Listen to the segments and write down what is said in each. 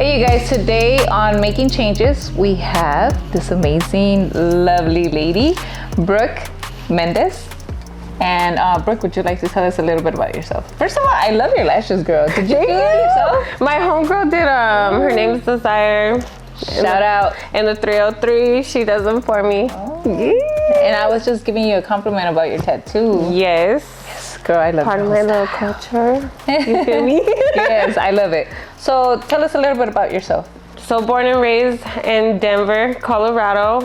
Hey you guys, today on Making Changes, we have this amazing, lovely lady, Brooke Mendez. And Brooke, would you like to tell us a little bit about yourself? First of all, I love your lashes, girl. Did you do it yourself? My homegirl did her name's Desire. Shout out. And the 303, she does them for me. Oh. Yeah. And I was just giving you a compliment about your tattoo. Yes. Girl, I love it. Part of my little culture. You feel me? Yes, I love it. So tell us a little bit about yourself. So born and raised in Denver, Colorado.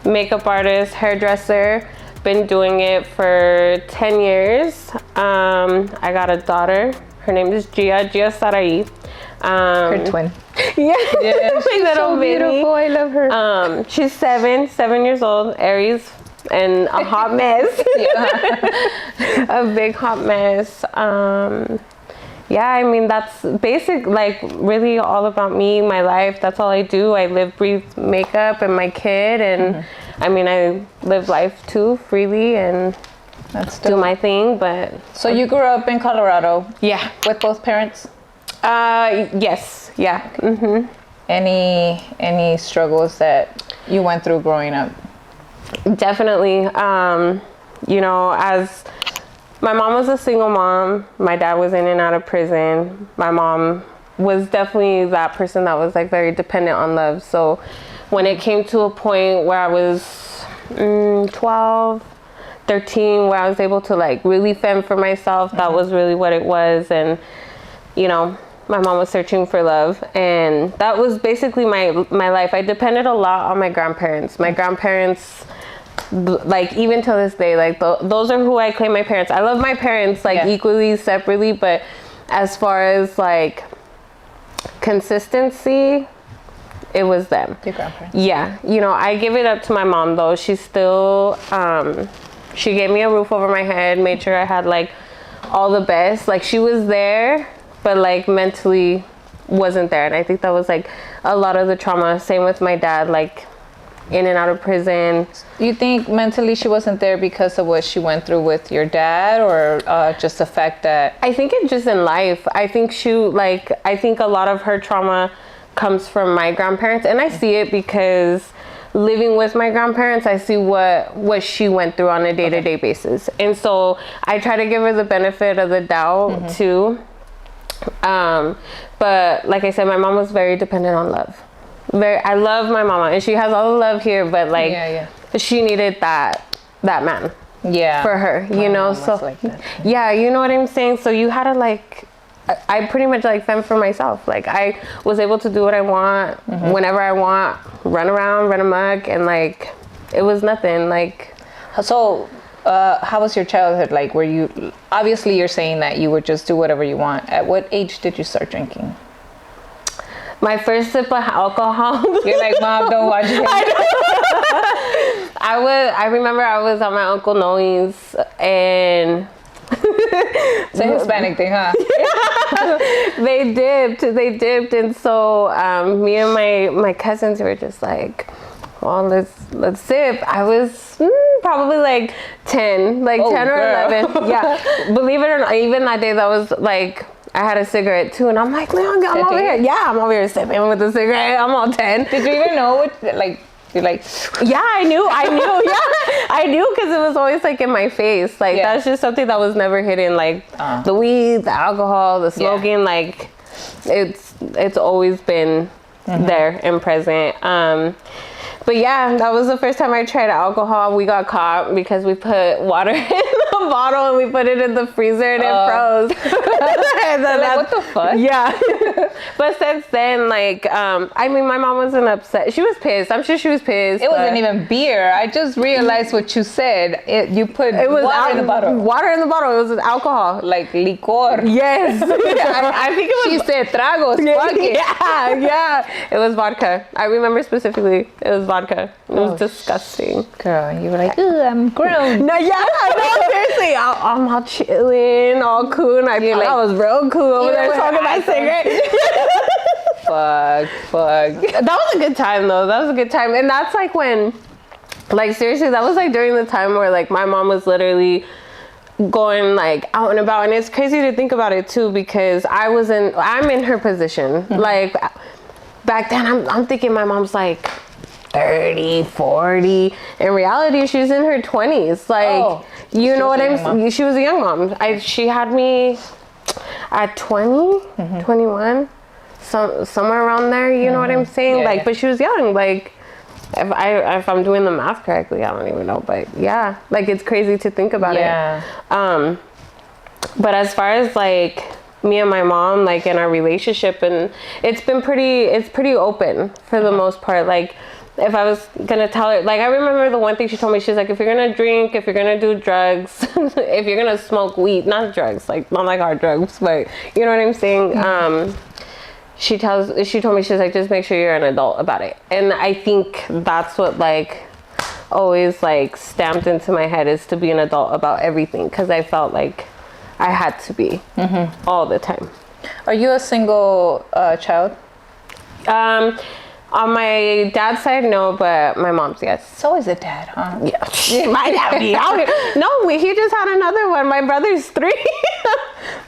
Makeup artist, hairdresser. Been doing it for 10 years. I got a daughter. Her name is Gia Sarai. Her twin. Yeah, she's so beautiful. I love her. She's 7 years old, Aries, and a hot mess. A big hot mess. Yeah, I mean, that's basic, like really all about me, my life. That's all I do. I live, breathe makeup and my kid. And I mean, I live life too freely and do my thing. But so you grew up in Colorado? Yeah. With both parents? Yes. Yeah. Mm-hmm. Any struggles that you went through growing up? Definitely. You know, as my mom was a single mom, my dad was in and out of prison. My mom was definitely that person that was like very dependent on love. So when it came to a point where I was 12, 13, where I was able to like really fend for myself, that was really what it was. And, you know, my mom was searching for love, and that was basically my life. I depended a lot on my grandparents. My grandparents, like even till this day, like those are who I claim my parents. I love my parents like equally, separately, but as far as like consistency, it was them. Your grandparents. Yeah, you know, I give it up to my mom though. She's still, she gave me a roof over my head, made sure I had like all the best. Like she was there, but like mentally wasn't there. And I think that was like a lot of the trauma. Same with my dad, like in and out of prison. You think mentally she wasn't there because of what she went through with your dad, or just the fact that? I think it's just in life. I think I think a lot of her trauma comes from my grandparents, and I see it because living with my grandparents, I see what she went through on a day-to-day basis. And so I try to give her the benefit of the doubt too. But like I said, my mom was very dependent on love. I love my mama, and she has all the love here, but like she needed that man for her, you know. So like yeah, you know what I'm saying. So you had to like, I pretty much like fend for myself. Like I was able to do what I want whenever I want, run around, run amok, and like it was nothing. Like, so how was your childhood? Like, were you, obviously you're saying that you would just do whatever you want. At what age did you start drinking? My first sip of alcohol. You're like, Mom, don't watch it. I remember I was on my Uncle Noe's, and it's a Hispanic thing, huh? They dipped, and so me and my cousins were just like, well, let's sip. I was probably like 10, like 10 or 11. Yeah, believe it or not, even that day, that was like, I had a cigarette too, and I'm like, Leon, I'm over here. Yeah, I'm over here sipping with a cigarette. I'm all 10. Did you even know what, like, you're like? Yeah, I knew. Yeah, I knew, because it was always like in my face. Like that's just something that was never hidden. Like the weed, the alcohol, the smoking. Like it's always been there and present. But yeah, that was the first time I tried alcohol. We got caught because we put water in the bottle and we put it in the freezer and it froze. And then like, what the fuck? Yeah. But since then, like, I mean, my mom wasn't upset. She was pissed. I'm sure she was pissed. It wasn't even beer. I just realized what you said. You put water in the bottle. Water in the bottle. It was alcohol. Like licor. Yes. I think it was. She said tragos. Fuck it. Yeah. It was vodka. I remember specifically. It was vodka. It was disgusting. Girl, you were like, ooh, I'm grown. No, seriously. I'm all chilling, all cool. And I thought I was real cool over there smoking my cigarette. Fuck. That was a good time though. That was a good time. And that's like when, like seriously, that was like during the time where like my mom was literally going like out and about. And it's crazy to think about it too, because I'm in her position. Like back then I'm thinking my mom's like 30, 40. In reality, she's in her 20s. Like, you know what I'm saying? She was a young mom. She had me at 20, 21, somewhere around there. You know what I'm saying? Like, but she was young. Like, if I'm doing the math correctly, I don't even know. But yeah, like it's crazy to think about it. But as far as like me and my mom, like in our relationship, and it's pretty open for the most part. Like, if I was gonna tell her, like I remember the one thing she told me, she's like, if you're gonna drink, if you're gonna do drugs, if you're gonna smoke weed, not drugs, like not like hard drugs, but you know what I'm saying? She told me, she's like, just make sure you're an adult about it. And I think that's what like always like stamped into my head, is to be an adult about everything, because I felt like I had to be all the time. Are you a single child? On my dad's side, no, but my mom's, yes. So is it dad, huh? Yeah. My dad be out here. No, he just had another one. My brother's 3.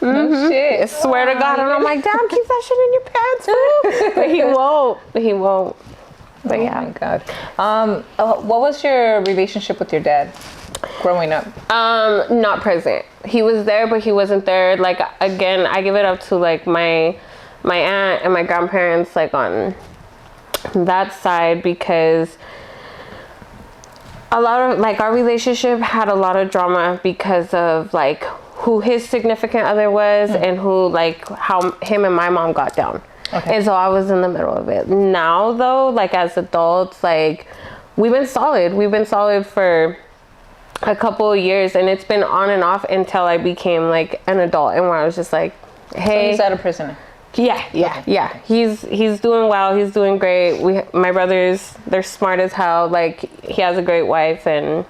No shit. I swear to God. And I'm like, Dad, keep that shit in your pants, too. But he won't. But yeah. Oh my God. What was your relationship with your dad growing up? Not present. He was there, but he wasn't there. Like, again, I give it up to like my aunt and my grandparents, like on that side, because a lot of like our relationship had a lot of drama because of like who his significant other was and who, like, how him and my mom got down. And so I was in the middle of it. Now though, like as adults, like we've been solid for a couple of years, and it's been on and off until I became like an adult, and where I was just like, hey, so he's out of prison. Yeah. He's doing well. He's doing great. My brothers, they're smart as hell. Like, he has a great wife and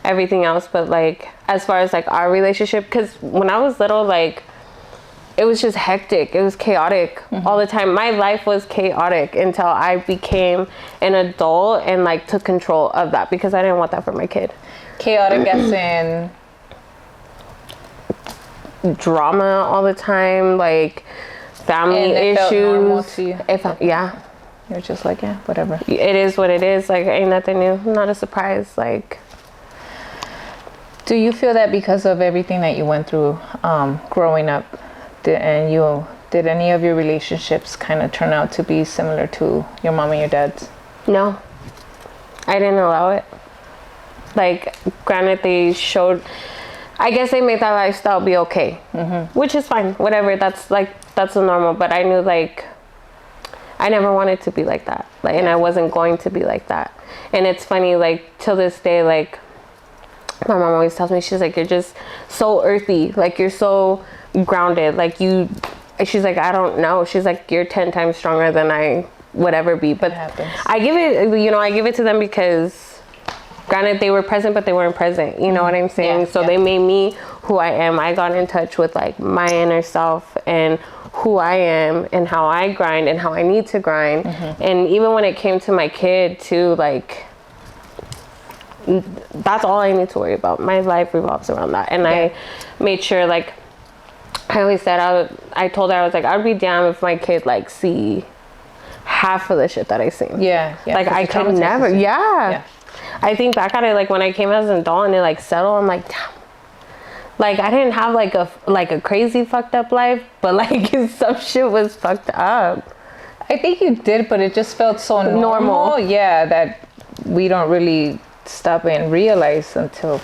everything else. But like, as far as like our relationship, because when I was little, like, it was just hectic. It was chaotic all the time. My life was chaotic until I became an adult and like took control of that, because I didn't want that for my kid. Chaotic as in drama all the time, like family issues. You're just like, yeah, whatever. It is what it is. Like, ain't nothing new. Not a surprise. Like, do you feel that because of everything that you went through growing up, did any of your relationships kind of turn out to be similar to your mom and your dad's? No, I didn't allow it. Like, granted, I guess they made that lifestyle be okay, which is fine, whatever. That's a normal. But I knew, like, I never wanted to be like that, like, and I wasn't going to be like that. And it's funny, like, till this day, like, my mom always tells me, she's like, you're just so earthy, like, you're so grounded, like, she's like, I don't know, she's like, you're 10 times stronger than I would ever be. But I give it to them because, granted, they were present, but they weren't present. You know what I'm saying? They made me who I am. I got in touch with like my inner self and who I am and how I grind and how I need to grind. And even when it came to my kid too, like, that's all I need to worry about. My life revolves around that. And I made sure, like, I always said, I told her, I was like, I'd be damned if my kid like see half of the shit that I seen. Like, I could never. I think back at it, like, when I came as an adult and it like settled, I'm like, damn. Like, I didn't have like a crazy fucked up life, but like some shit was fucked up. I think you did, but it just felt so normal. Yeah, that we don't really stop and realize until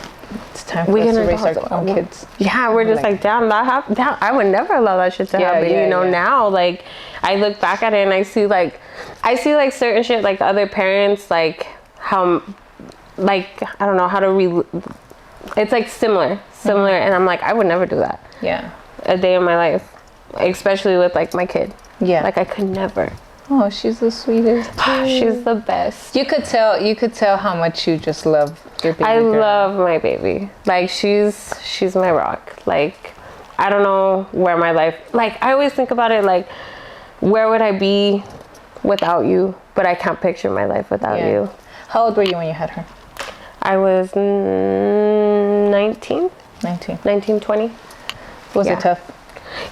it's time for us to raise our own kids. Yeah, we're just like, damn, that happened. I would never allow that shit to happen. Now, like, I look back at it and I see like certain shit, like other parents, like how, like, I don't know how to it's like similar, and I'm like, I would never do that. A day in my life, especially with like my kid. Like, I could never. Oh, she's the sweetest too. She's the best. You could tell how much you just love your baby. I love my baby. Like, she's my rock. Like, I don't know where my life, like, I always think about it, like, where would I be without you? But I can't picture my life without you. How old were you when you had her? I was 19. 19, 20. Was it tough?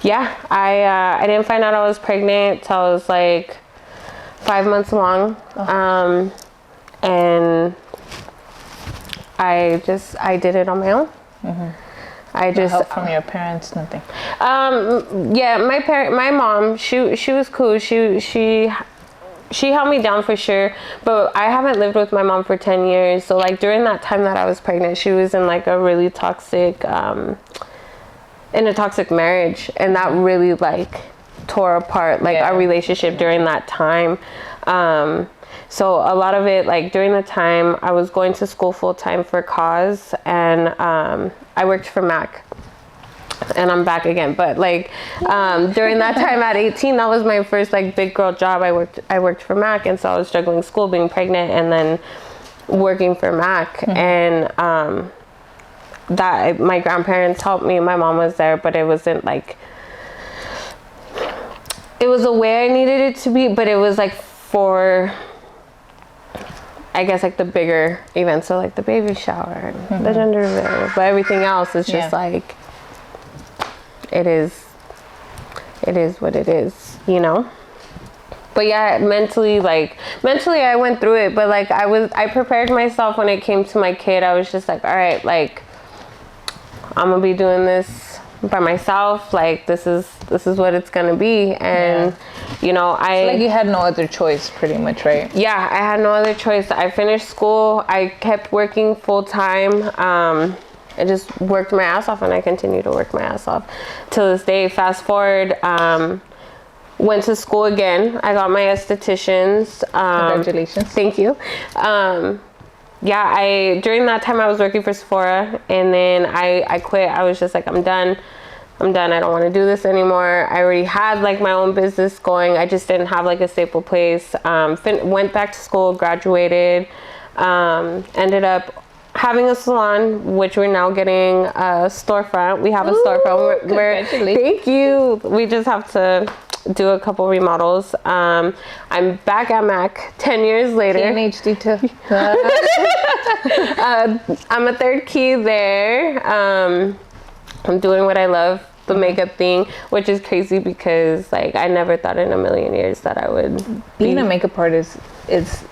Yeah, I didn't find out I was pregnant till I was like 5 months along. And I did it on my own. I just no help from your parents, nothing. Yeah, my mom, she was cool. She held me down for sure, but I haven't lived with my mom for 10 years. So like during that time that I was pregnant, she was in like a really toxic, in a toxic marriage, and that really like tore apart like our relationship during that time. So a lot of it, like during the time I was going to school full time for cause, and I worked for Mac, and I'm back again. But like during that time at 18, that was my first like big girl job. I worked for Mac, and so I was juggling school, being pregnant, and then working for Mac. And that my grandparents helped me. My mom was there, but it wasn't like, it was the way I needed it to be, but it was like for, I guess, like the bigger events, so like the baby shower and the gender reveal, but everything else is just like, it is what it is, you know. But yeah, mentally I went through it, but like I prepared myself when it came to my kid. I was just like, all right, like I'm gonna be doing this by myself. Like this is what it's gonna be. And you know, So like you had no other choice pretty much, right? Yeah, I had no other choice. I finished school. I kept working full time. I just worked my ass off, and I continue to work my ass off till this day. Fast forward, went to school again. I got my estheticians. Congratulations. Thank you. Yeah, during that time I was working for Sephora, and then I quit. I was just like, I'm done. I don't want to do this anymore. I already had like my own business going. I just didn't have like a staple place. Went back to school, graduated, ended up having a salon, which we're now getting a storefront. We have a storefront. Thank you. We just have to do a couple remodels. I'm back at Mac 10 years later. PhD too. I'm a third key there. I'm doing what I love, the makeup thing, which is crazy because like I never thought in a million years that I would being a makeup artist is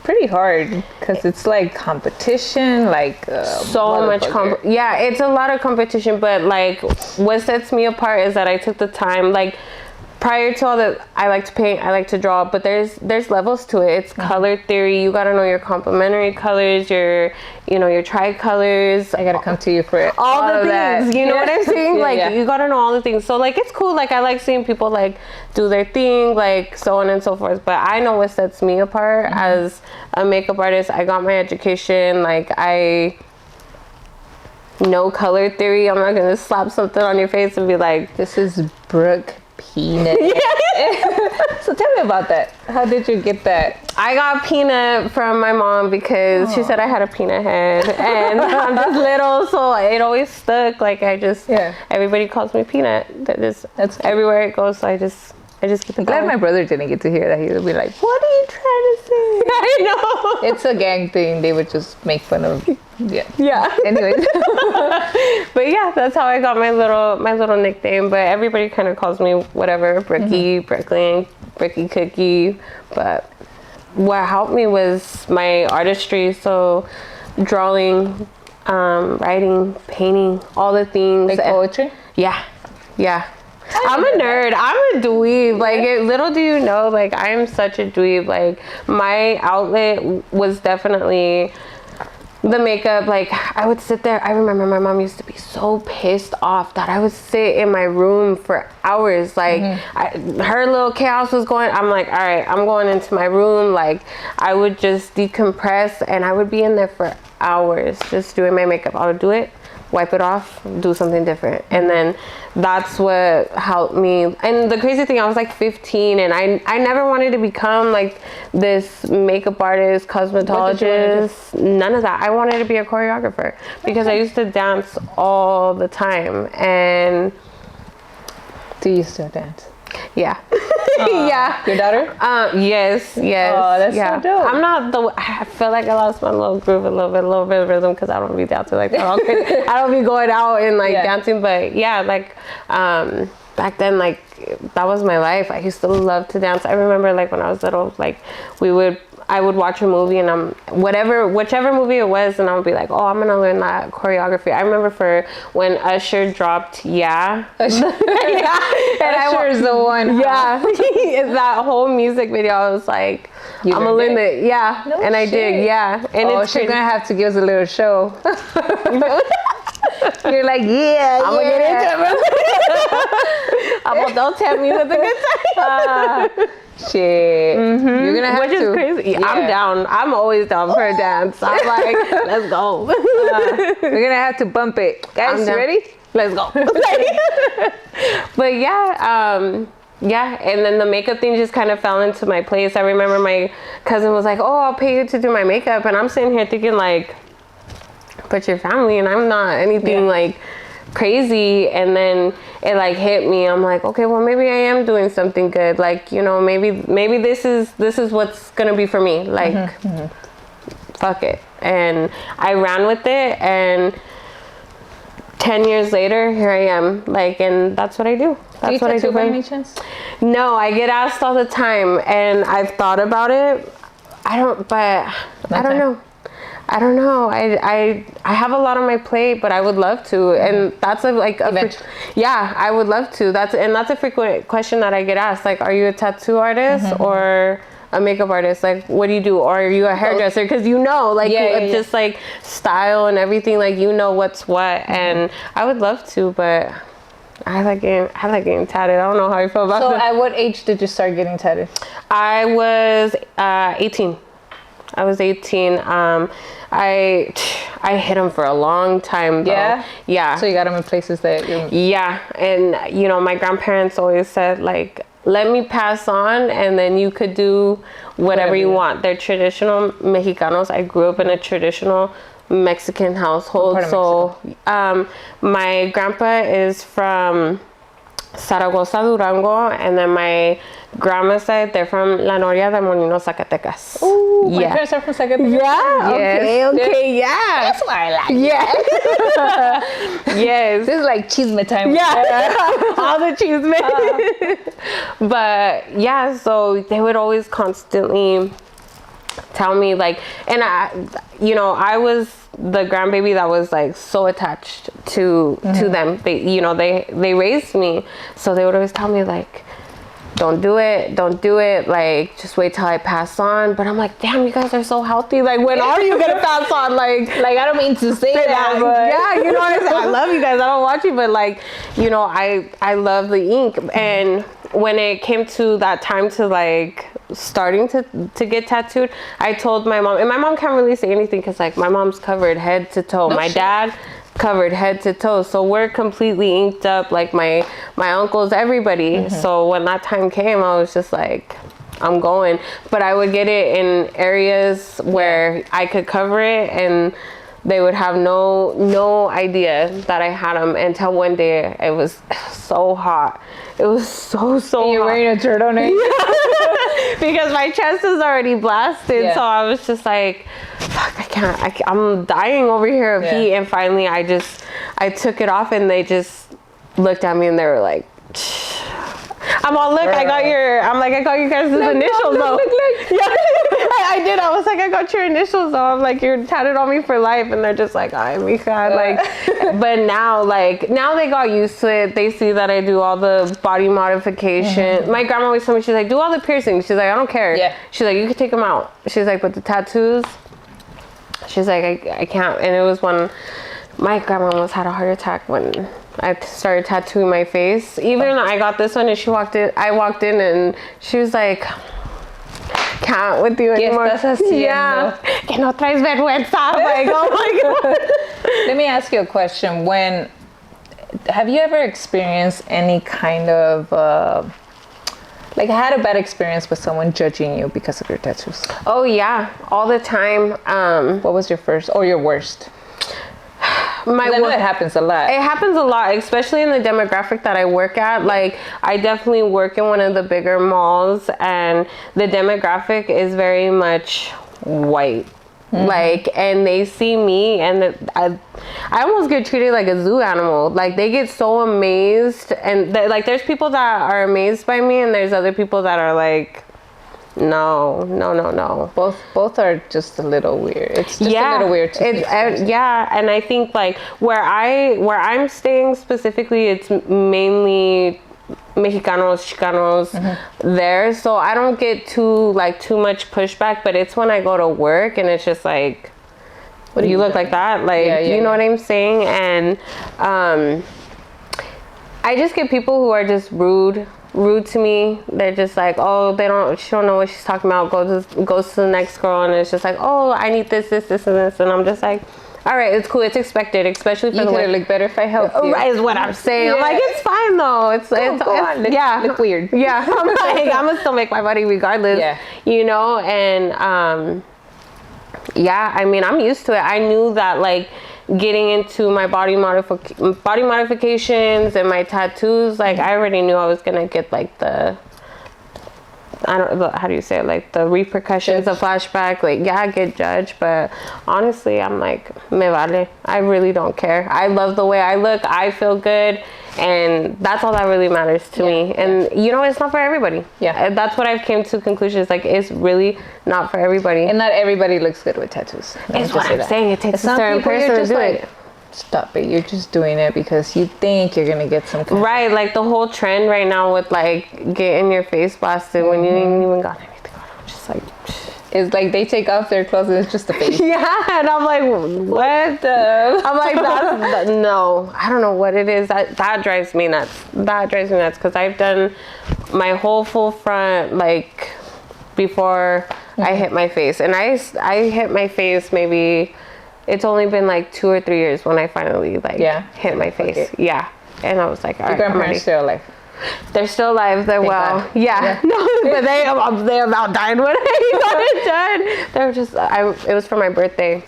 pretty hard because it's like competition, like so much yeah, it's a lot of competition, but like what sets me apart is that I took the time, like prior to all that, I like to paint, I like to draw, but there's levels to it. It's color theory. You gotta know your complementary colors, your tricolors. I gotta come to you for all the things. You know what I'm saying? Like you gotta know all the things. So like it's cool. Like I like seeing people like do their thing, like so on and so forth. But I know what sets me apart as a makeup artist. I got my education. Like I know color theory. I'm not gonna slap something on your face and be like, this is Brooke Peanut. So tell me about that. How did you get that? I got Peanut from my mom because she said I had a peanut head, and I'm just little, so it always stuck. Like I just, everybody calls me Peanut. That's everywhere it goes. So I just get the. I'm glad my brother didn't get to hear that. He would be like, "What are you trying to say?" I know. It's a gang thing. They would just make fun of. Yeah. Anyways. But yeah, that's how I got my little nickname. But everybody kind of calls me whatever, Brookie, Brooklyn, Brookie Cookie. But what helped me was my artistry. So drawing, writing, painting, all the things. Like poetry? Yeah. I'm a nerd. I'm a dweeb. Like, little do you know, like, I am such a dweeb. Like, my outlet was definitely the makeup. Like, I would sit there. I remember my mom used to be so pissed off that I would sit in my room for hours. Like, her little chaos was going. I'm like, all right, I'm going into my room. Like, I would just decompress, and I would be in there for hours just doing my makeup. I would do it, wipe it off, do something different. And then that's what helped me. And the crazy thing, I was like 15, and I never wanted to become like this makeup artist, cosmetologist, none of that. I wanted to be a choreographer because I used to dance all the time. And do you still dance? Yeah. Yeah. Your daughter? Yes. Oh, that's so dope. I'm not I feel like I lost my little groove a little bit of rhythm because I don't be dancing like that. I don't be going out and like dancing, but yeah, like back then, like that was my life. I used to love to dance. I remember like when I was little, like I would watch a movie and whichever movie it was, and I would be like, oh, I'm gonna learn that choreography. I remember for when Usher dropped Yeah. Usher is the one. Yeah. It's that whole music video. I was like, I'm gonna learn it. Yeah. No and I did, yeah. And she's gonna have to give us a little show. You're like, I'm gonna get into it. Don't tempt me with a good time. Shit. Mm-hmm. You're gonna have Which is crazy. Yeah. I'm down. I'm always down for a dance. I'm like, let's go. We're gonna have to bump it. Guys, you ready? Let's go. But yeah, and then the makeup thing just kind of fell into my place. I remember my cousin was like, oh, I'll pay you to do my makeup. And I'm sitting here thinking like, but your family, and I'm not anything like crazy. And then it like hit me. I'm like, okay, well maybe I am doing something good. Like, you know, maybe this is what's gonna be for me. Like, fuck it. And I ran with it, and 10 years later, here I am. Like, and that's what I do. That's what I do. By any chance? No, I get asked all the time, and I've thought about it. I don't know. I have a lot on my plate, but I would love to, and that's I would love to. That's a frequent question that I get asked. Like, are you a tattoo artist or a makeup artist? Like, what do you do? Or are you a hairdresser? Because you know, like, just like style and everything. Like, you know what's what, and I would love to, but I like getting tatted. I don't know how you feel about that. So, at what age did you start getting tatted? I was 18. I was 18. I hid them for a long time though. Yeah. So you got them in places that you... Yeah, and you know, my grandparents always said like, let me pass on, and then you could do whatever you want. They're traditional Mexicanos. I grew up in a traditional Mexican household. So my grandpa is from Zaragoza, Durango, and then my grandma's side, they're from La Noria de Molino, Zacatecas. Ooh, my parents are from Zacatecas. Yeah, okay, yeah. That's why I like it. Yes. This is like cheeseman time. Yeah, all the cheeseman. But yeah, so they would always constantly tell me like, and I was the grandbaby that was like so attached to them. They raised me, so they would always tell me like, don't do it, like just wait till I pass on. But I'm like, damn, you guys are so healthy, like when are you gonna pass on? Like I don't mean to say that, but yeah, you know what I'm saying? I love you guys, I don't watch you, but like, you know, I love the ink. And when it came to that time to like starting to get tattooed, I told my mom, and my mom can't really say anything because like my mom's covered head to toe. My dad covered head to toe, so we're completely inked up, like my uncles, everybody. So when that time came, I was just like, I'm going. But I would get it in areas where I could cover it, and they would have no idea that I had them until one day it was so hot. It was so and you're hot. Wearing a turtleneck? Because my chest is already blasted, so I was just like, fuck, I can't, I'm dying over here of heat. And finally I took it off, and they just looked at me and they were like, I'm all, look, I got your guys' initials though. Yeah, I did. I was like, I got your initials though. I'm like, you're tatted on me for life. And they're just like, ay, mija. Like, but now they got used to it. They see that I do all the body modification. My grandma always told me, she's like, do all the piercings. She's like, I don't care. Yeah. She's like, you can take them out. She's like, but the tattoos, she's like, I can't. And it was when my grandma almost had a heart attack when I started tattooing my face. Even I got this one, and I walked in and she was like, can't with you anymore. Yeah. Que no traes vergüenza. Like, oh my God. Let me ask you a question. Have you ever experienced any kind of, like had a bad experience with someone judging you because of your tattoos? Oh yeah, all the time. What was your first or your worst? I know it happens a lot. It happens a lot, especially in the demographic that I work at. Like, I definitely work in one of the bigger malls, and the demographic is very much white. Like, and they see me, and I almost get treated like a zoo animal. Like, they get so amazed, and like, there's people that are amazed by me, and there's other people that are like, no. Both are just a little weird. It's just a little weird to yeah, and I think like where I'm staying specifically, it's mainly Mexicanos, Chicanos there, so I don't get too much pushback. But it's when I go to work and it's just like, what do you look like that? Like, you know what I'm saying? And I just get people who are just rude to me. They're just like, oh, she don't know what she's talking about. Goes to the next girl, and it's just like, oh, I need this, and this, and I'm just like, all right, it's cool, it's expected, especially for the way. Look better if I help you. Right, is what I'm saying. I'm like, it's fine though. It's look weird. Yeah, I'm like, I'm gonna still make my money regardless. Yeah. You know, and yeah, I mean, I'm used to it. I knew that, like, getting into my body modifications and my tattoos, like, I already knew I was gonna get like how do you say it, like the repercussions of flashback, like, I get judged. But honestly, I'm like, me vale. I really don't care. I love the way I look. I feel good, and that's all that really matters to me. And you know, it's not for everybody. Yeah, that's what I've came to conclusions. Like, it's really not for everybody, and not everybody looks good with tattoos. It's what I'm saying. It takes a certain person to do it. Stop it. You're just doing it because you think you're gonna get some kind right, like the whole trend right now with like getting your face blasted when you ain't even got anything on. I'm just like, it's like they take off their clothes and it's just a face. Yeah, and I'm like, what the? I'm like, no, I don't know what it is. That drives me nuts. Because I've done my whole full front, like, before I hit my face, and I hit my face maybe. It's only been like 2 or 3 years when I finally hit my face. Okay. Yeah. And I was like, all right, your grandparents still alive? They're still alive. They're well. Yeah. No, but they're about dying when I got it done. They were just, it was for my birthday.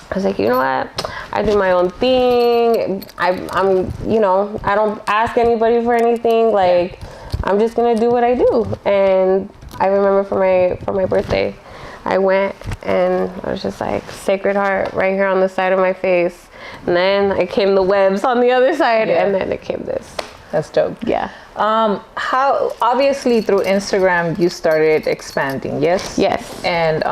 I was like, you know what? I do my own thing. I'm, you know, I don't ask anybody for anything. Like, I'm just gonna do what I do. And I remember for my birthday, I went and I was just like, Sacred Heart right here on the side of my face. And then it came the webs on the other side, and then it came this. That's dope. Yeah. How, obviously through Instagram you started expanding, yes? Yes. And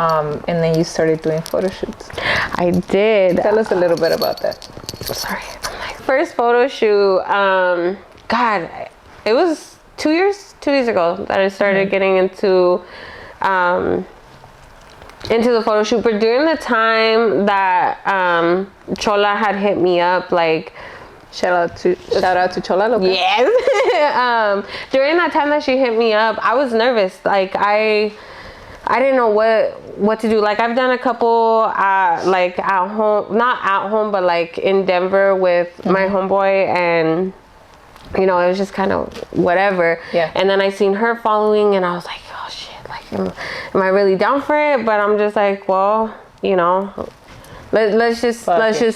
then you started doing photo shoots. I did. Tell us a little bit about that. Sorry. My first photo shoot, God, it was 2 years ago that I started getting into the photo shoot. But during the time that Chola had hit me up, like, shout out to Chola Loca. Yes. During that time that she hit me up, I was nervous. Like, I didn't know what to do. Like, I've done a couple like at home, not at home, but like in Denver with my homeboy, and you know, it was just kind of whatever. Yeah. And then I seen her following, and I was like, oh shit, like, am I really down for it? But I'm just like, well, you know, let's just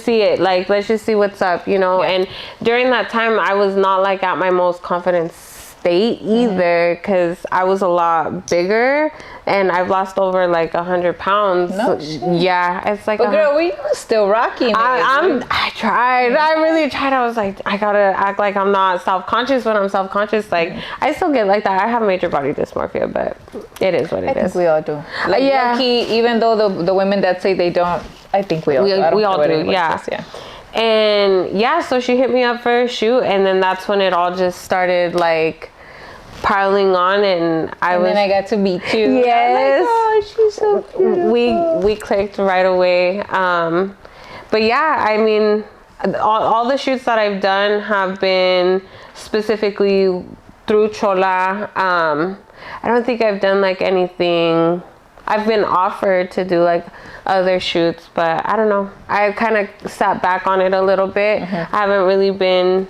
see it. Like, let's just see what's up, you know. Yeah. And during that time, I was not like at my most confident state either, because I was a lot bigger, and I've lost over like 100 pounds. No shit. Yeah, it's like, but girl, we still rocking. I tried. I really tried. I was like, I gotta act like I'm not self-conscious when I'm self-conscious. Like, I still get like that. I have major body dysmorphia, but it is what it is. I think we all do. Like, low-key, even though the women that say they don't, I think we all do. We all do. Yeah. Says, and yeah, so she hit me up for a shoot, and then that's when it all just started like piling on, and then I got to meet you. Yes. Like, oh, she's so beautiful. We clicked right away. But yeah, I mean, all the shoots that I've done have been specifically through Chola. I don't think I've done like anything. I've been offered to do like other shoots, but I don't know. I kind of sat back on it a little bit. I haven't really been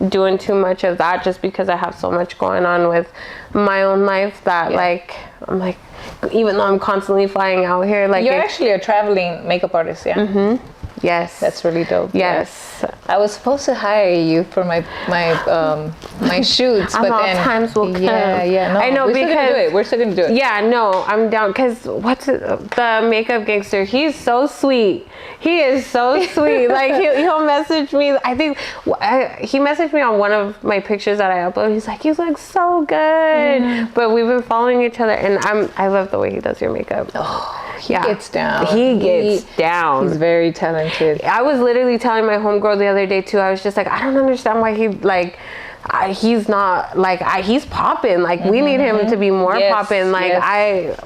doing too much of that, just because I have so much going on with my own life that like, I'm like, even though I'm constantly flying out here, like, you're actually a traveling makeup artist. Yes. That's really dope. Yes. Yeah. I was supposed to hire you for my shoots, but then times will come. Yeah. No, I know, we're still gonna do it. We're still gonna do it. Yeah, no, I'm down. Cause the makeup gangster? He's so sweet. He is so sweet. Like he'll message me. I think he messaged me on one of my pictures that I uploaded. He's like, you look so good. But we've been following each other, and I love the way he does your makeup. Oh, he gets down. He gets down. He's very talented. I was literally telling my homegirl the other day too. I was just like, I don't understand why he's not like he's popping. Like we need him to be more popping. Like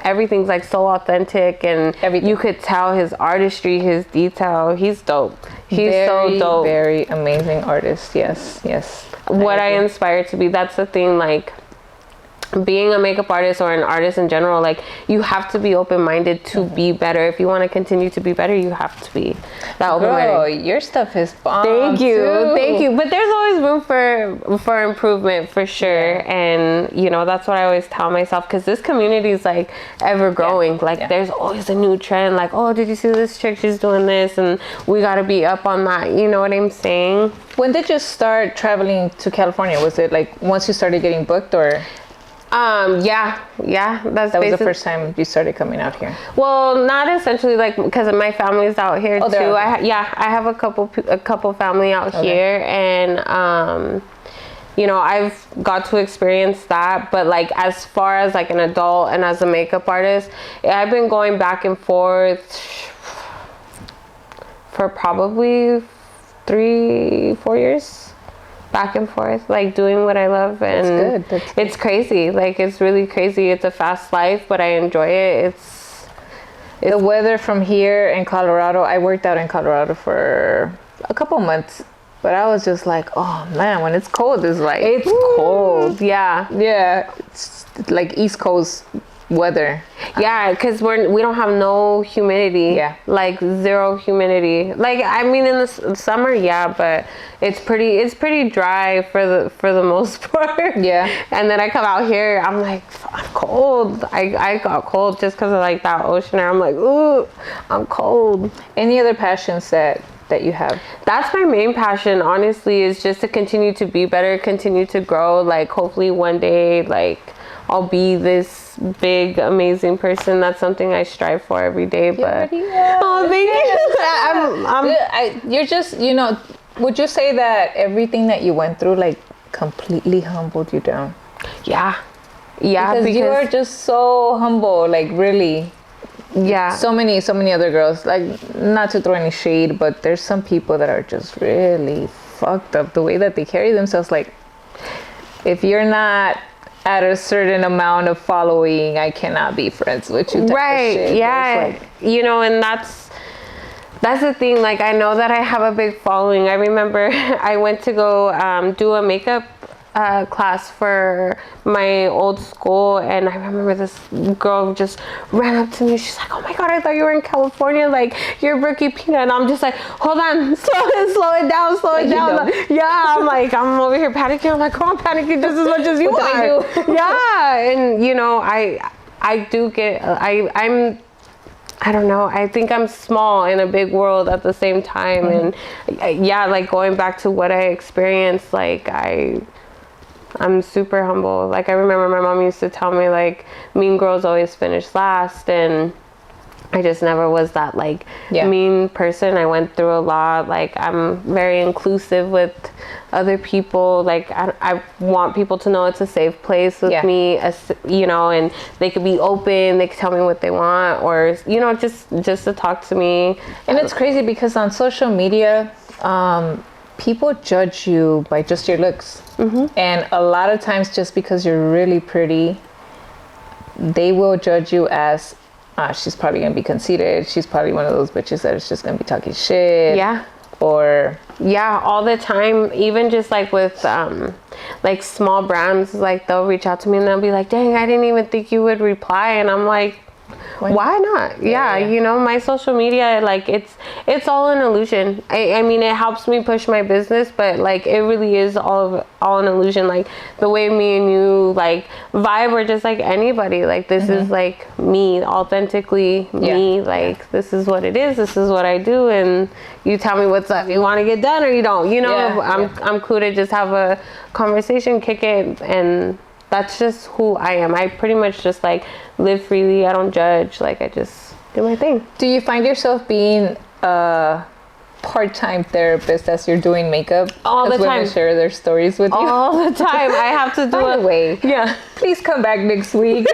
everything's like so authentic, and you could tell his artistry, his detail. He's dope. He's so dope. Very amazing artist. Yes. What I inspire to be. That's the thing. Like, being a makeup artist or an artist in general, like you have to be open-minded to be better. If you want to continue to be better, you have to be that open-minded. Girl, your stuff is bomb. Thank you. But there's always room for improvement, for sure. And you know, that's what I always tell myself, because this community is like ever growing. There's always a new trend. Like, oh, did you see this chick? She's doing this, and we got to be up on that. You know what I'm saying? When did you start traveling to California? Was it like once you started getting booked, or? Yeah. That was the first time you started coming out here. Well, not essentially, like, because my family's out here too. I have a couple family out here, and you know, I've got to experience that. But like, as far as like an adult and as a makeup artist, I've been going back and forth for probably 3-4 years. Back and forth, like doing what I love, and That's it's crazy. Like, it's really crazy. It's a fast life, but I enjoy it. It's the weather from here in Colorado. I worked out in Colorado for a couple months, but I was just like, oh man, when it's cold, it's cold. Yeah, it's like East Coast weather. Yeah, because we don't have no humidity. Yeah, like zero humidity. Like, I mean, in the summer, yeah, but it's pretty dry for the most part. Yeah. And then I come out here, I'm like, I'm cold. I got cold just because of like that ocean air. I'm like, ooh, I'm cold. Any other passions that you have? That's my main passion, honestly, is just to continue to be better, continue to grow. Like, hopefully one day, like, I'll be this big, amazing person. That's something I strive for every day. But oh, thank you. You're just, you know, would you say that everything that you went through, like, completely humbled you down? Yeah, because you are just so humble, like, really. Yeah. So many other girls, like, not to throw any shade, but there's some people that are just really fucked up the way that they carry themselves. Like, if you're not at a certain amount of following, I cannot be friends with you. Right. Yeah. Like, you know, and that's the thing. Like, I know that I have a big following. I remember I went to go do a makeup class for my old school, and I remember this girl just ran up to me. She's like, oh my god, I thought you were in California, like, you're Brookie Peanut. And I'm just like, hold on, slow it down. Yeah, I'm like, I'm over here panicking. I'm like, girl, I'm panicking just as much as you are. Yeah. And you know, I do get, I don't know, I think I'm small in a big world at the same time. Mm-hmm. And yeah, like, going back to what I experienced, like, I'm super humble. Like, I remember my mom used to tell me, like, mean girls always finish last, and I just never was that, like, mean person. I went through a lot. Like, I'm very inclusive with other people. Like, I want people to know it's a safe place with me, you know, and they could be open. They could tell me what they want, or, you know, just to talk to me. And it's crazy because on social media, people judge you by just your looks. Mm-hmm. And a lot of times, just because you're really pretty, they will judge you as, she's probably going to be conceited. She's probably one of those bitches that is just going to be talking shit. Yeah. Or... Yeah, all the time. Even just like with like small brands, like, they'll reach out to me and they'll be like, dang, I didn't even think you would reply. And I'm like, Why not? Yeah, you know, my social media, like it's all an illusion. I mean, it helps me push my business, but like it really is all an illusion. Like the way me and you like vibe, or just like anybody. Like this is like me, authentically me. Like this is what it is. This is what I do, and you tell me what's up. You want to get done or you don't. You know, I'm cool to just have a conversation, kick it, and that's just who I am. I pretty much just like live freely. I don't judge. Like I just do my thing. Do you find yourself being a part-time therapist as you're doing makeup? All the time. Women share their stories with you all the time. I have to do By the way, please come back next week.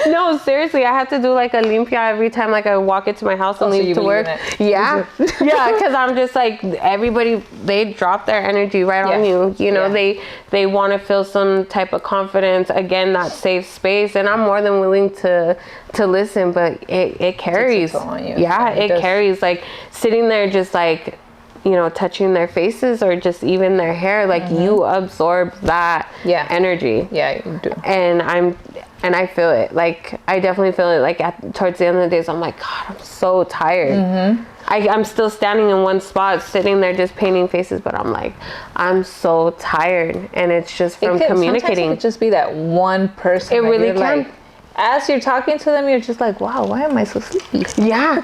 No, seriously, I have to do like a limpia every time like I walk into my house and leave to work. Yeah, because I'm just like, everybody, they drop their energy right on you. You know, they want to feel some type of confidence, again, that safe space, and I'm more than willing to listen, but it carries. It carries. Like sitting there just like, you know, touching their faces or just even their hair, like you absorb that energy. Yeah, you do. And I feel it. Like I definitely feel it. Like towards the end of the days, I'm like, God, I'm so tired. I'm still standing in one spot, sitting there just painting faces, but I'm like, I'm so tired, and it's just from communicating. Sometimes it could just be that one person. It really can. Like, as you're talking to them, you're just like, wow, why am I so sleepy? Yeah,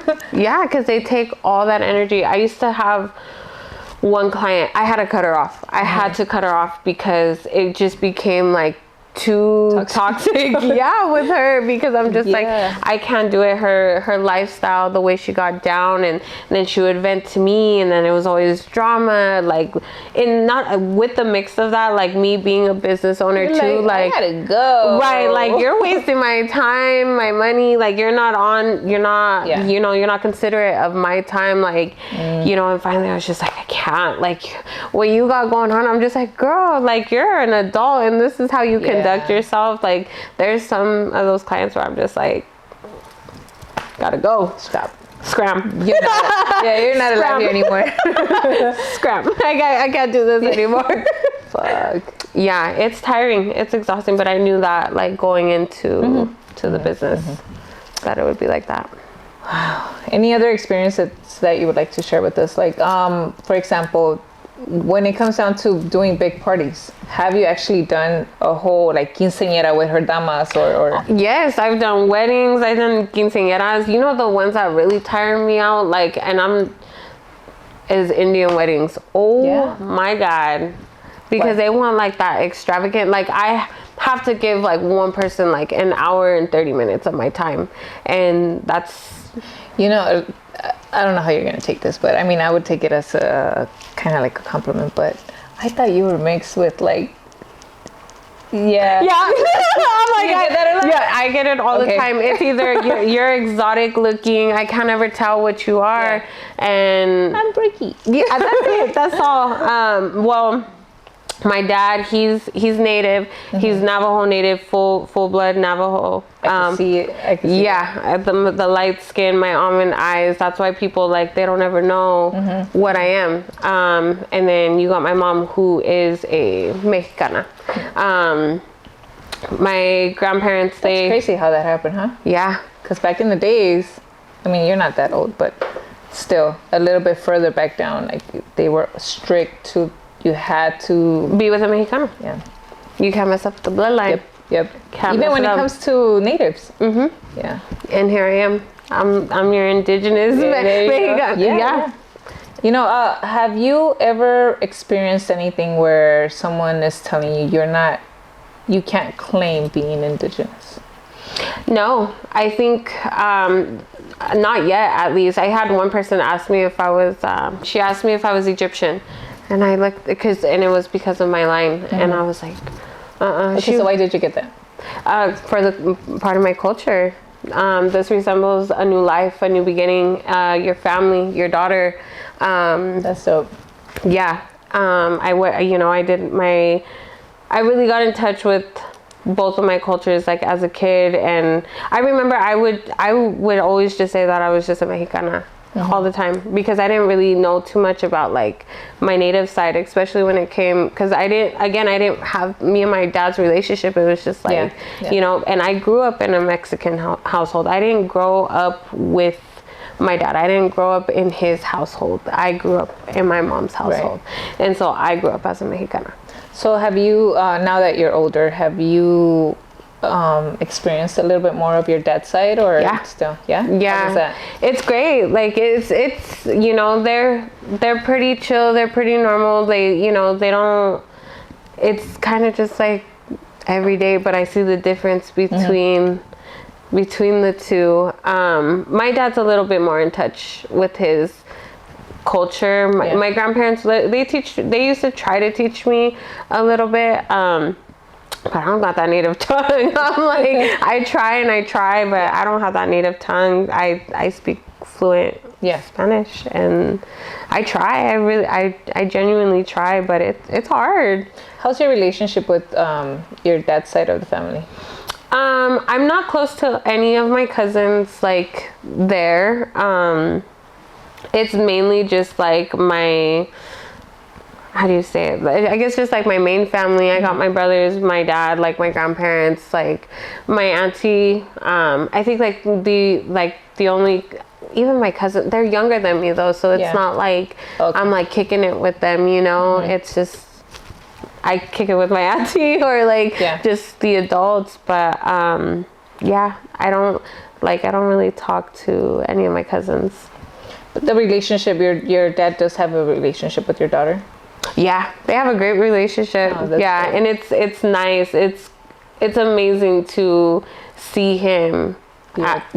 because they take all that energy. I used to have one client, I had to cut her off. I had to cut her off because it just became like too toxic with her, because I'm just like, I can't do it. Her lifestyle, the way she got down, and then she would vent to me, and then it was always drama, like, in not with the mix of that, like me being a business owner too, like I gotta go, right, like you're wasting my time, my money, like you're not you know, you're not considerate of my time, like you know. And finally I was just like, I can't, like what you got going on. I'm just like, girl, like you're an adult and this is how you conduct yourself. Like there's some of those clients where I'm just like, gotta go, stop, scram. You're not allowed here anymore. Scram. I can't do this anymore. Fuck. Yeah, it's tiring, it's exhausting, but I knew that like going into to the business that it would be like that. Wow. Any other experiences that you would like to share with us? Like for example, when it comes down to doing big parties, have you actually done a whole like quinceañera with her damas or? Yes, I've done weddings, I've done quinceañeras. You know, the ones that really tire me out, like, is Indian weddings. Oh my God. Because they want like that extravagant, like I have to give like one person like an hour and 30 minutes of my time. And that's, you know, I don't know how you're going to take this, but I mean, I would take it as a kind of like a compliment, but I thought you were mixed with like, I'm like, I get it all the time. It's either you're exotic looking, I can't ever tell what you are, and I'm Brookie. Yeah, that's it. That's all. Well, my dad, he's native. He's Navajo native, full blood Navajo. I can see it. The light skin, my almond eyes. That's why people like, they don't ever know what I am. And then you got my mom, who is a Mexicana. My grandparents, That's crazy how that happened, huh? Yeah. Because back in the days, I mean, you're not that old, but still a little bit further back down, like they were strict to. You had to be with a Mexicano. Yeah. You can't mess up the bloodline. Yep. Even when it comes to natives. Yeah. And here I am. I'm your indigenous Mexicano. Yeah. You know, have you ever experienced anything where someone is telling you you can't claim being indigenous? No, I think not yet, at least. I had one person ask me if I was, she asked me if I was Egyptian. And I looked, and it was because of my line. And I was like, Okay, so why did you get that? For the part of my culture. This resembles a new life, a new beginning, your family, your daughter. That's dope. Yeah. I really got in touch with both of my cultures, like as a kid. And I remember I would always just say that I was just a Mexicana. all the time, because I didn't really know too much about like my native side, especially when it came, because I didn't have me and my dad's relationship. It was just like, you know, and I grew up in a Mexican household. I didn't grow up with my dad. I didn't grow up in his household. I grew up in my mom's household. Right. And so I grew up as a Mexicana. So have you, now that you're older, have you experienced a little bit more of your dad's side, or still? Yeah. How was that? It's great. Like it's you know, they're pretty chill, they're pretty normal. They, you know, they don't, it's kind of just like every day, but I see the difference between the two. My dad's a little bit more in touch with his culture. My grandparents, they used to try to teach me a little bit, but I don't got that native tongue. I'm like, I try, but I don't have that native tongue. I speak fluent Spanish, and I try. I genuinely try, but it's hard. How's your relationship with your dad's side of the family? I'm not close to any of my cousins, like, there. It's mainly just like my, how do you say it? I guess just like my main family. I got my brothers, my dad, like my grandparents, like my auntie. I think like the only, even my cousin, they're younger than me though, so it's not like I'm like kicking it with them, you know. It's just I kick it with my auntie or like just the adults. But I don't really talk to any of my cousins. But the relationship, your dad does have a relationship with your daughter? Yeah, they have a great relationship. Great. And it's nice. It's amazing to see him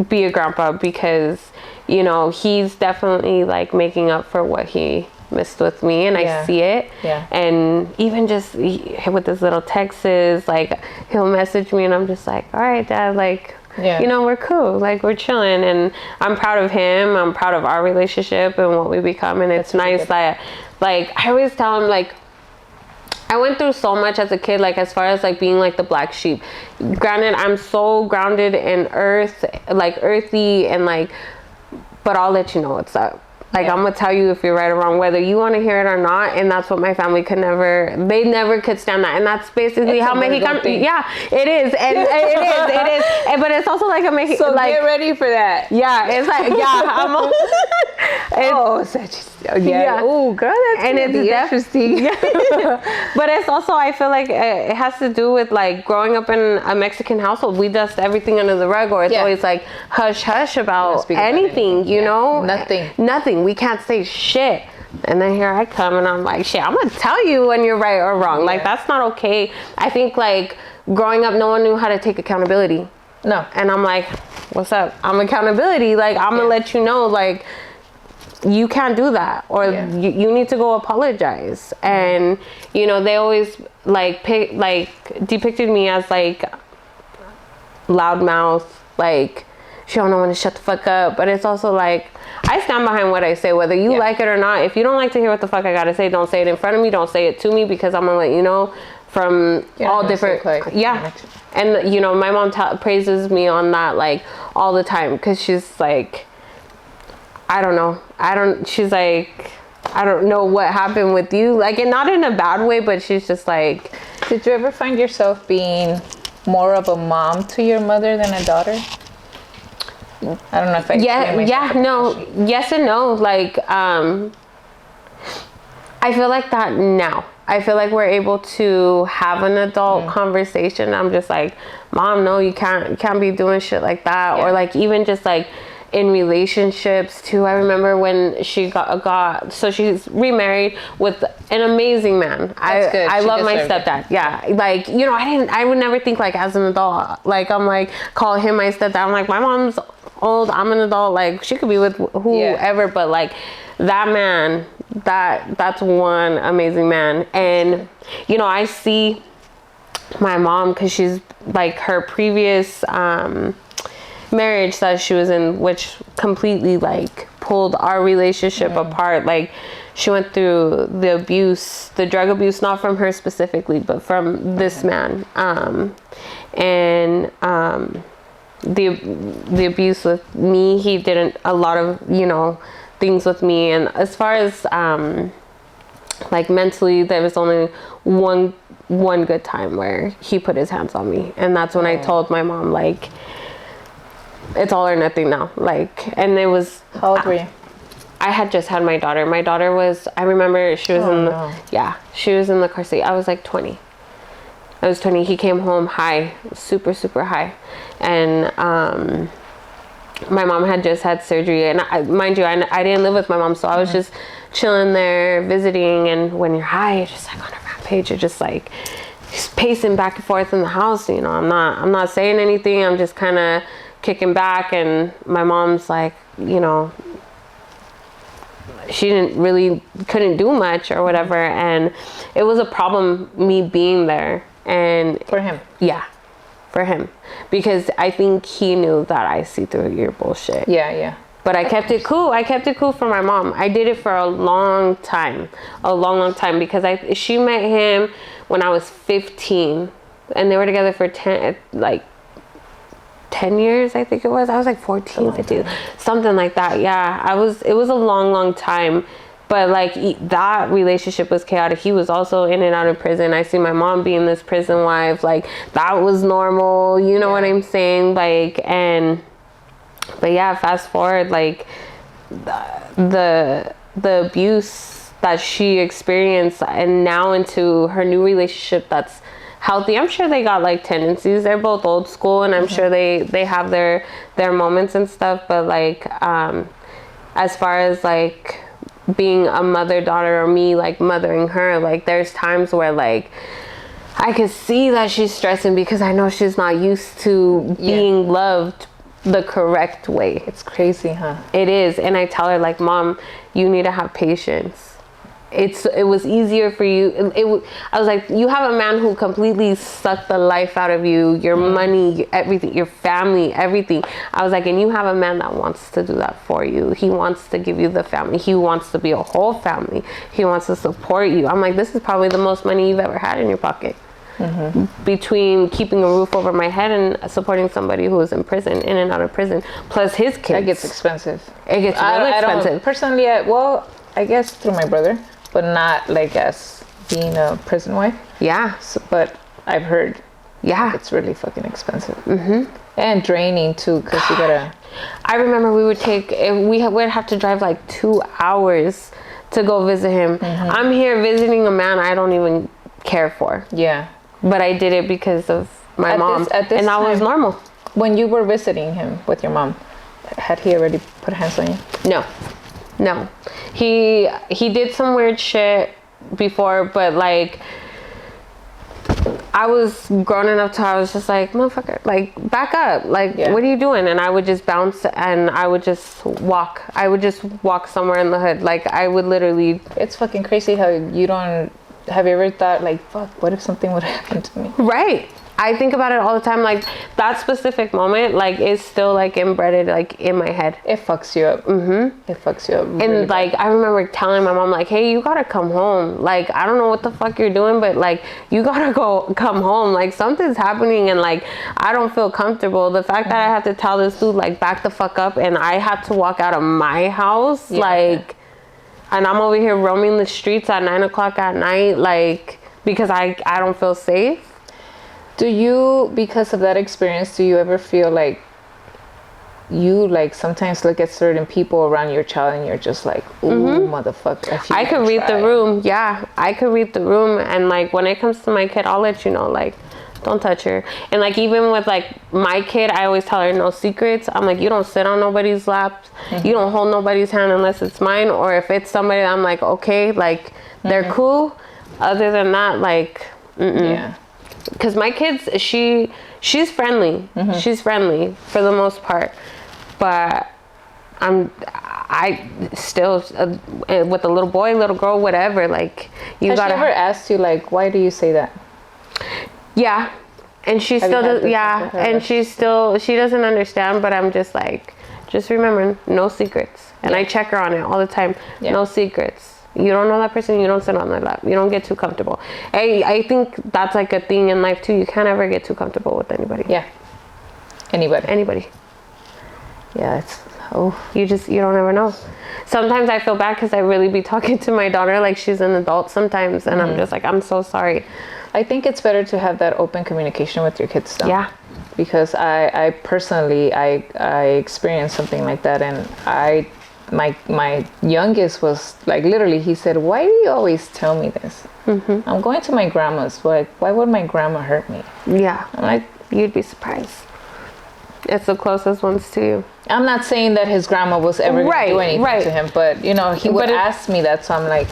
be a grandpa, because, you know, he's definitely like making up for what he missed with me, and I see it. And even just with his little texts, like he'll message me and I'm just like, all right, Dad, like, you know, we're cool, like we're chilling, and I'm proud of him. I'm proud of our relationship and what we become. And it's nice that, like, I always tell him, like, I went through so much as a kid, like as far as like being like the black sheep. Granted, I'm so grounded in earth, like earthy, and like, but I'll let you know what's up. Like, I'm gonna tell you if you're right or wrong, whether you want to hear it or not. And that's what my family they never could stand that. And that's basically how Mexican, it is. And it is. But it's also like a Mexican, so like, get ready for that. Yeah, it's like, Oh, girl, that's and it's interesting. But it's also, I feel like it has to do with like growing up in a Mexican household. We dust everything under the rug, or it's always like hush hush about anything, you know? Nothing. We can't say shit. And then here I come and I'm like, shit, I'm gonna tell you when you're right or wrong. Like, that's not okay. I think like growing up, no one knew how to take accountability. No. And I'm like, what's up? I'm accountability. Like, I'm gonna let you know, like, you can't do that, or you need to go apologize. And, you know, they always like depicted me as like loudmouth, like she don't know when to shut the fuck up. But it's also like, I stand behind what I say, whether you like it or not. If you don't like to hear what the fuck I gotta say, don't say it in front of me, don't say it to me, because I'm gonna let you know from all different and, you know, my mom praises me on that, like, all the time, because she's like, she's like, I don't know what happened with you, like, and not in a bad way, but she's just like. Did you ever find yourself being more of a mom to your mother than a daughter? I don't know if I yes and no. Like, I feel like that now. I feel like we're able to have an adult conversation. I'm just like, Mom, no, you can't be doing shit like that. Or like, even just like in relationships too. I remember when she got so she's remarried with an amazing man. I love my stepdad. Like, you know, I would never think, like, as an adult, like, I'm like, call him my stepdad. I'm like, my mom's old, I'm an adult, like, she could be with whoever, but like, that man, that's one amazing man. And, you know, I see my mom, because she's like, her previous marriage that she was in, which completely like pulled our relationship apart. Like, she went through the drug abuse, not from her specifically, but from this man, and the abuse with me. He didn't, a lot of, you know, things with me. And as far as like mentally, there was only one good time where he put his hands on me, and that's when I told my mom, like, it's all or nothing now. Like, and it was, how old were you? I had just had my daughter. My daughter was, I remember she was she was in the car seat. I was like 20. I was 20. He came home high, super, super high. And my mom had just had surgery. And mind you, I didn't live with my mom, so I was just chilling there, visiting. And when you're high, you're just like on a rampage. You're just like pacing back and forth in the house. You know, I'm not saying anything. I'm just kind of kicking back. And my mom's like, you know, she couldn't do much or whatever. And it was a problem, me being there. And for him. Yeah, for him. Because I think he knew that I see through your bullshit. Yeah. But I kept it cool. I kept it cool for my mom. I did it for a long time. A long time. Because she met him when I was 15. And they were together for 10 years, I think it was. I was like 14, 15. Something like that. Yeah. It was a long time. But like that relationship was chaotic. He was also in and out of prison. I see my mom being this prison wife. Like that was normal. You know what I'm saying? Like, but yeah, fast forward, like the abuse that she experienced, and now into her new relationship that's healthy. I'm sure they got like tendencies. They're both old school, and I'm sure they have their moments and stuff. But like, as far as like being a mother-daughter, or me like mothering her, like there's times where like I could see that she's stressing because I know she's not used to being loved the correct way. It's crazy, huh? It is. And I tell her, like, Mom, you need to have patience. It was easier for you. I was like, you have a man who completely sucked the life out of you, your money, everything, your family, everything. I was like, and you have a man that wants to do that for you. He wants to give you the family. He wants to be a whole family. He wants to support you. I'm like, this is probably the most money you've ever had in your pocket. Between keeping a roof over my head and supporting somebody who is in prison, in and out of prison, plus his kids. That gets expensive. It gets really expensive. Personally, I guess through my brother, but not like as being a prison wife. Yeah. So, but I've heard. Yeah. It's really fucking expensive. And draining too, because you gotta. I remember we would have to drive like 2 hours to go visit him. I'm here visiting a man I don't even care for. Yeah. But I did it because of my mom. And that was normal. When you were visiting him with your mom, had he already put hands on you? No. He did some weird shit before, but like I was grown enough to I was just like, motherfucker, like back up. Like what are you doing? And I would just bounce and I would just walk. I would just walk somewhere in the hood. Like I would literally. It's fucking crazy how you don't. Have you ever thought, like, fuck, what if something would happen to me? Right. I think about it all the time. Like, that specific moment, like, is still, like, embedded, like, in my head. It fucks you up. It fucks you up really And, like, I remember telling my mom, like, hey, you gotta come home. Like, I don't know what the fuck you're doing, but, like, you gotta come home. Like, something's happening, and, like, I don't feel comfortable. The fact that I have to tell this dude, like, back the fuck up, and I had to walk out of my house, like... And I'm over here roaming the streets at 9 o'clock at night, like, because I don't feel safe. Do you, because of that experience, do you ever feel like you, like, sometimes look at certain people around your child and you're just like, ooh, motherfucker. I could read the room. Yeah, I could read the room. And, like, when it comes to my kid, I'll let you know, like, don't touch her. And like even with like my kid, I always tell her no secrets. I'm like, you don't sit on nobody's lap. You don't hold nobody's hand unless it's mine, or if it's somebody I'm like, okay, like they're cool. Other than that, like yeah. Because my kids, she's friendly. She's friendly for the most part, but I still with a little boy, little girl, whatever, like Has she ever asked you, like, why do you say that? Yeah, and she still does. Yeah, and she doesn't understand. But I'm just like, just remember, no secrets. And I check her on it all the time. No secrets. You don't know that person. You don't sit on their lap. You don't get too comfortable. I think that's like a thing in life too. You can't ever get too comfortable with anybody. Yeah. Anybody. Anybody. Yeah, it's you don't ever know. Sometimes I feel bad because I really be talking to my daughter like she's an adult sometimes, and I'm just like, I'm so sorry. I think it's better to have that open communication with your kids though. Yeah. Because I personally, I experienced something like that, and my youngest was like, literally, he said, "Why do you always tell me this? I'm going to my grandma's. Like, why would my grandma hurt me?" Yeah. I'm like, you'd be surprised. It's the closest ones to you. I'm not saying that his grandma was ever going to do anything to him, but you know, he would ask me that. So I'm like,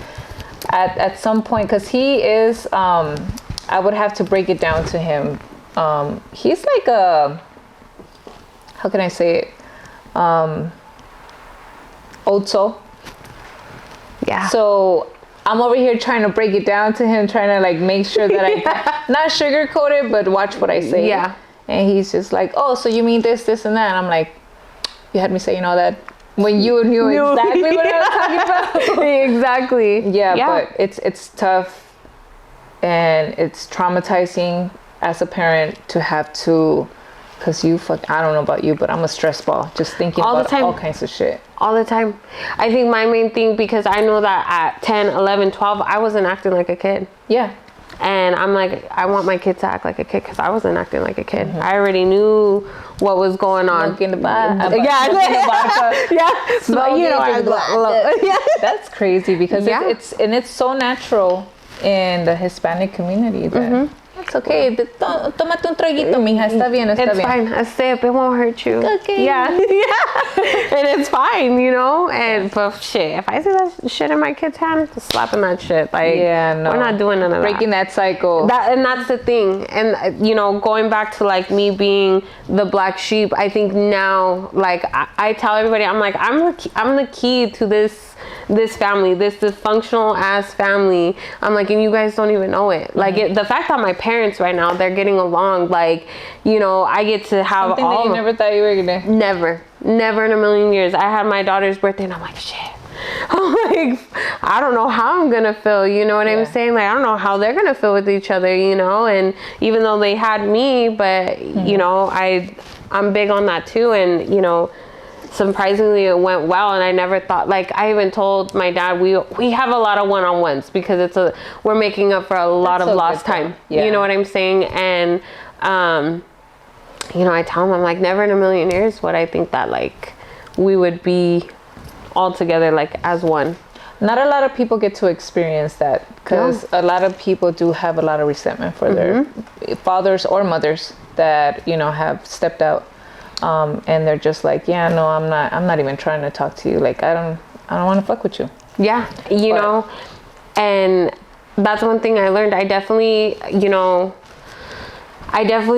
at some point, because he is, I would have to break it down to him. He's like a, how can I say it? Old soul. Yeah. So I'm over here trying to break it down to him, trying to like make sure that I not sugarcoat it, but watch what I say. Yeah. And he's just like, "Oh, so you mean this, this, and that?" And I'm like, "You had me saying all that when you knew exactly what I was talking about." Exactly. Yeah, but it's tough, and it's traumatizing as a parent to have to, because I don't know about you, but I'm a stress ball just thinking about all kinds of shit. All the time. I think my main thing, because I know that at 10, 11, 12, I wasn't acting like a kid. Yeah. And I'm like, I want my kid to act like a kid because I wasn't acting like a kid. I already knew what was going on. Smoking the vodka. Yeah. So, you know, that's crazy because it's so natural in the Hispanic community that it's okay. Tómate un traguito, mija. Está bien, está bien. It's fine. A sip. It won't hurt you. Okay. Yeah. And it's fine, you know? And but shit, if I see that shit in my kid's hand, just slapping that shit. Like, we're not doing none of that. Breaking that cycle. And that's the thing. And, you know, going back to like me being the black sheep, I think now, like, I tell everybody, I'm like, I'm the key to this family, this dysfunctional ass family. I'm like, and you guys don't even know it. Like the fact that my parents right now, they're getting along, like, you know, I get to have something that you never thought you were gonna. Never in a million years. I had my daughter's birthday and I'm like, shit. I'm like, I don't know how I'm gonna feel, you know what I'm saying? Like, I don't know how they're gonna feel with each other, you know? And even though they had me, but you know, I'm big on that too. And, you know, surprisingly it went well, and I never thought, like, I even told my dad we have a lot of one-on-ones because we're making up for a lot of lost time. You know what I'm saying? And you know, I tell him, I'm like, never in a million years would I think that like we would be all together like as one. Not a lot of people get to experience that because a lot of people do have a lot of resentment for their fathers or mothers that, you know, have stepped out. And they're just like, yeah, no, I'm not even trying to talk to you. Like, I don't want to fuck with you. Yeah. You know, and that's one thing I learned. I definitely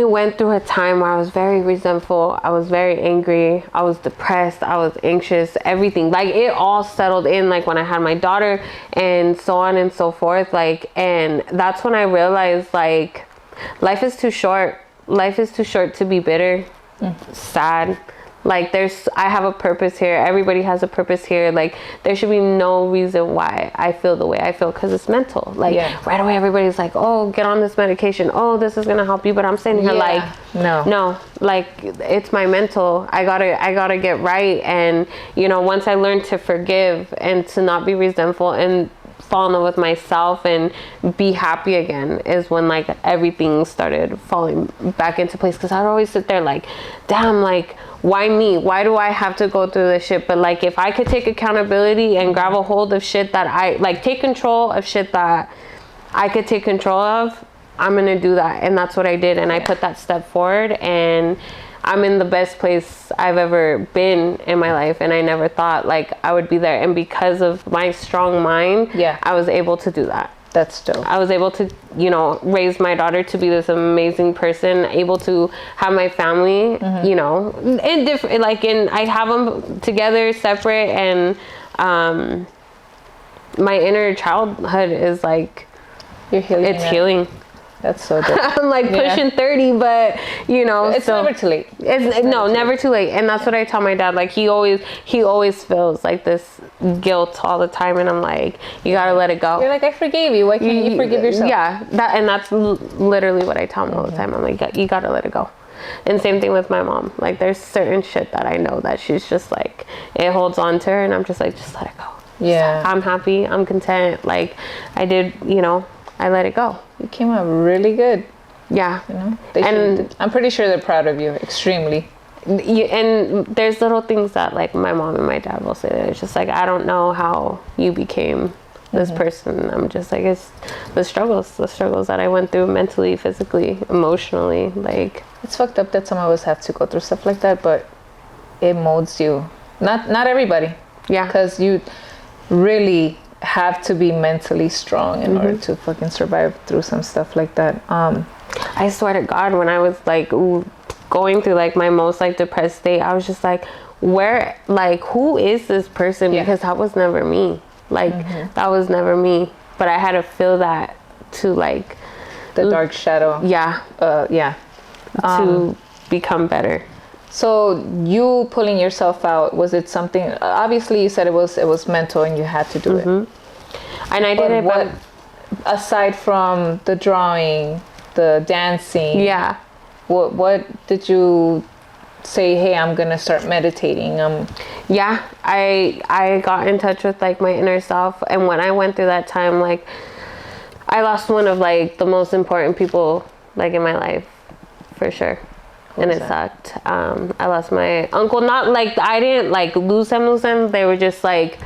went through a time where I was very resentful. I was very angry. I was depressed. I was anxious, everything. Like, it all settled in, like, when I had my daughter and so on and so forth. Like, and that's when I realized, like, life is too short. Life is too short to be bitter. Sad. Like, I have a purpose here. Everybody has a purpose here. Like, there should be no reason why I feel the way I feel, because it's mental. Like, right away everybody's like, oh, get on this medication, oh, this is gonna help you, but I'm sitting here like, no, like, it's my mental. I gotta get right. And, you know, once I learned to forgive and to not be resentful and fall in love with myself and be happy again is when, like, everything started falling back into place. Because I'd always sit there like, damn, like, why me? Why do I have to go through this shit? But, like, if I could take accountability and grab a hold of shit that I, like, take control of shit that I could take control of, I'm gonna do that. And that's what I did. And I put that step forward, and I'm in the best place I've ever been in my life, and I never thought, like, I would be there. And because of my strong mind, I was able to do that. That's dope. I was able to, you know, raise my daughter to be this amazing person, able to have my family, you know, in different, like, I have them together, separate, and my inner childhood is like, you're healing. It's healing. That's so dope. I'm like pushing 30, but, you know, it's never too late. Never too late. And that's what I tell my dad. Like, he always feels like this guilt all the time, and I'm like, you gotta let it go. You're like, I forgave you. Why can't you forgive yourself? Yeah, that's literally what I tell him all the time. I'm like, you gotta let it go. And same thing with my mom. Like, there's certain shit that I know that she's just like, it holds on to her, and I'm just like, just let it go. Yeah. I'm happy. I'm content. Like, I did, I let it go. You came out really good. Yeah. And I'm pretty sure they're proud of you, extremely. And there's little things that, like, my mom and my dad will say that it's just like, I don't know how you became this person. I'm just like, it's the struggles that I went through mentally, physically, emotionally. Like, it's fucked up that some of us have to go through stuff like that, but it molds you. Not everybody. Yeah. Because you really have to be mentally strong in order to fucking survive through some stuff like that. I swear to God, when I was like going through like my most like depressed state, I was just like, who is this person? Because that was never me. Like, that was never me. But I had to feel that to like the dark shadow. Yeah. To become better. So you pulling yourself out, was it something, obviously you said it was mental and you had to do it. And I did it, but aside from the drawing, the dancing, what did you say, hey, I'm gonna start meditating? I got in touch with like my inner self, and when I went through that time, like, I lost one of like the most important people like in my life, for sure. And it sucked. I lost my uncle. Not like I didn't like lose them. They were just like,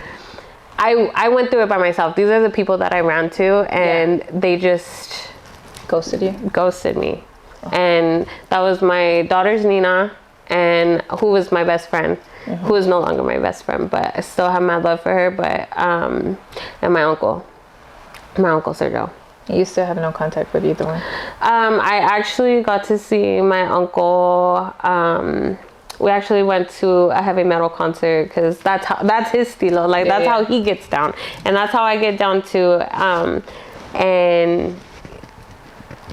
I went through it by myself. These are the people that I ran to, and they just ghosted me. And that was my daughter's Nina, and who was my best friend, who is no longer my best friend, but I still have mad love for her. But and my uncle Sergio. You still have no contact with either one? I actually got to see my uncle. We actually went to a heavy metal concert because that's his stilo. Like, that's how he gets down, and that's how I get down too. And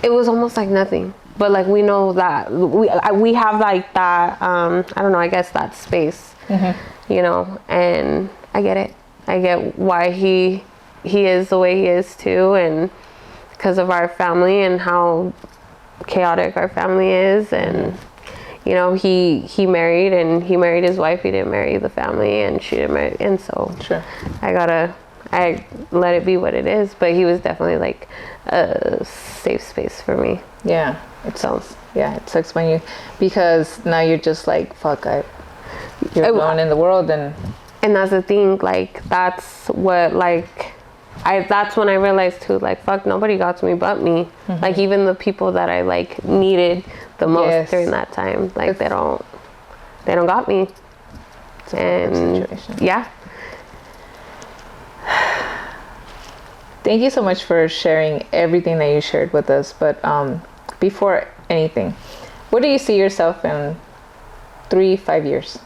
it was almost like nothing. But like, we know that we have like that. I don't know. I guess that space, And I get it. I get why he is the way he is too, and because of our family and how chaotic our family is. And he married his wife. He didn't marry the family, and she didn't marry, and so I let it be what it is. But he was definitely like a safe space for me. Yeah, it sucks when because now you're just like, fuck, you're alone in the world. And that's the thing, like, that's what, like, that's when I realized too, like, fuck, nobody got to me but me. Like, even the people that I like needed the most during that time, like, they don't got me. It's a situation. Yeah. Thank you so much for sharing everything that you shared with us. But before anything, where do you see yourself in 3-5 years?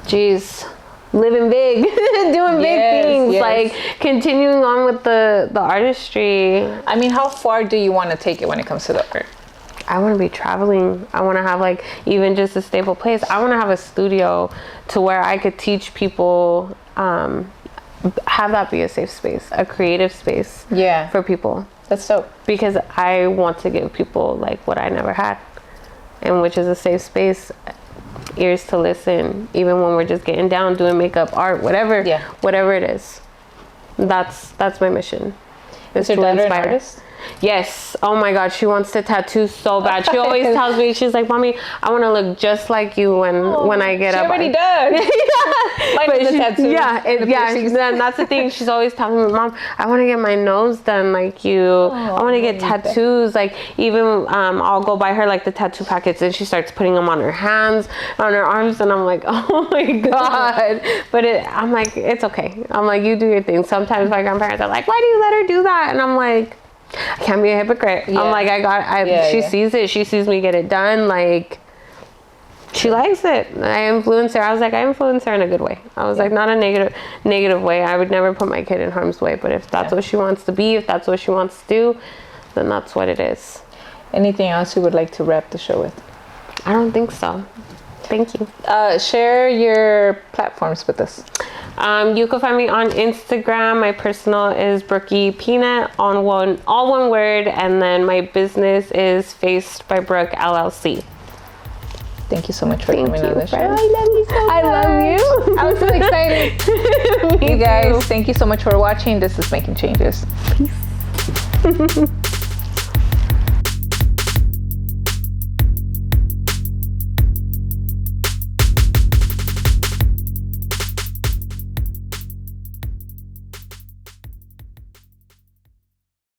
Jeez. Living big, doing big things, like continuing on with the artistry. I mean, how far do you want to take it when it comes to the art? I want to be traveling. I want to have like even just a stable place. I want to have a studio to where I could teach people, have that be a safe space, a creative space for people. That's dope. Because I want to give people like what I never had, and which is a safe space, ears to listen, even when we're just getting down, doing makeup, art, whatever it is. That's my mission. Is your daughter an artist? Yes. Oh my God, she wants to tattoo so bad. She always tells me, she's like, Mommy, I want to look just like you when I get up. She already does. Mine is a tattoo. And that's the thing. She's always telling me, Mom, I want to get my nose done like you. I want to get tattoos. Like, even I'll go buy her like the tattoo packets, and she starts putting them on her hands, on her arms, and I'm like, oh my God. But I'm like, it's okay. I'm like, you do your thing. Sometimes my grandparents are like, why do you let her do that? And I'm like, I can't be a hypocrite. I'm like, she sees it. She sees me get it done. Like, she likes it. I influence her. I was like, I influence her in a good way. I was like, not a negative way. I would never put my kid in harm's way. But if that's what she wants to be, if that's what she wants to do, then that's what it is. Anything else you would like to wrap the show with? I don't think so. Thank you. Share your platforms with us. You can find me on Instagram. My personal is Brookie Peanut, all one word, and then my business is Faced by Brooke LLC. Thank you so much for coming on the show. I love you so much. I love you. I was so excited. You guys, thank you so much for watching. This is Making Changes. Peace.